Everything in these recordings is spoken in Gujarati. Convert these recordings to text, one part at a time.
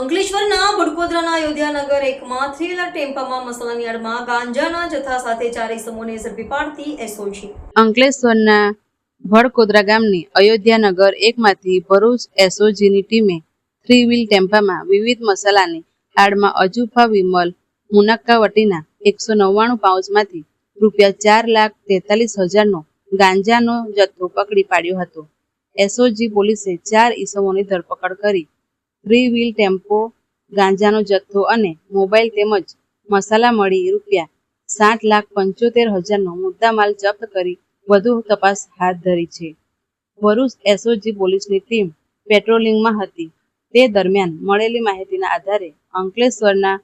અંકલેશ્વરના બડકોદરાના અયોધ્યાનગર એકમાં થ્રીલર ટેમ્પામાં મસાલાની આડમાં ગાંજાના જથ્થા સાથે 4 ઇસમોને ઝડપી પાડતી એસઓજી. અંકલેશ્વરના ભડકોદરા ગામની અયોધ્યાનગર એકમાંથી ભરૂચ એસઓજીની ટીમે 3 વ્હીલ ટેમ્પામાં વિવિધ મસાલાની આડમાં અજુફા વિમલ મુનક્કાવટીના 199 પાઉચમાંથી ₹4,43,000નો ગાંજાનો જથ્થો પકડી પાડ્યો હતો. એસઓજી પોલીસે 4 ઇસમોની ધરપકડ કરી 3 વ્હીલ ટેમ્પો, ગાંજાનો જથ્થો અને મોબાઈલ તેમજ મસાલા મળી ₹60,75,000નો મુદ્દામાલ જપ્ત કરી વધુ તપાસ હાથ ધરી છે. ભરૂચ એસઓજી પોલીસની ટીમ પેટ્રોલિંગમાં હતી તે દરમિયાન મળેલી માહિતીના આધારે અંકલેશ્વરના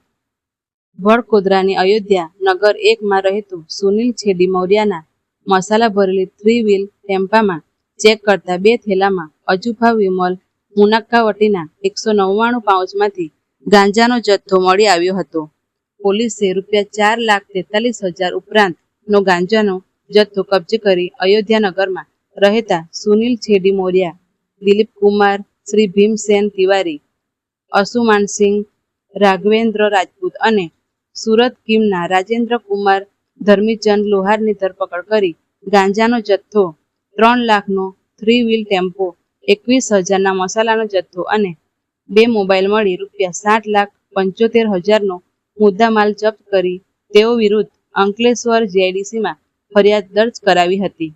ભડકોદરાની અયોધ્યા નગર 1માં રહેતું સુનિલ છેડી મૌર્યાના મસાલા ભરેલી 3 વ્હીલ ટેમ્પામાં ચેક કરતા 2 થેલામાં અજુફા વિમલ મુનક્કાવટીના 199 પાઉચમાંથી ગાંજાનો જથ્થો મળી આવ્યો હતો. પોલીસે ₹4,43,000 ઉપરાંતનો ગાંજાનો જથ્થો કબજે કરી અયોધ્યાનગરમાં રહેતા સુનિલ છેડી મૌર્યા, દિલીપ કુમાર, શ્રી ભીમસેન તિવારી, અશુમાનસિંહ, રાઘવેન્દ્ર રાજપૂત અને સુરત કીમના રાજેન્દ્ર કુમાર ધર્મીચંદ લોહારની ધરપકડ કરી ગાંજાનો જથ્થો 3 લાખનો 3 વ્હીલ ટેમ્પો, 21,000ના મસાલાનો જથ્થો અને 2 મોબાઈલ મળી ₹60,75,000નો મુદ્દામાલ જપ્ત કરી તેઓ વિરુદ્ધ અંકલેશ્વર જીઆઈડીસીમાં ફરિયાદ દર્જ કરાવી હતી.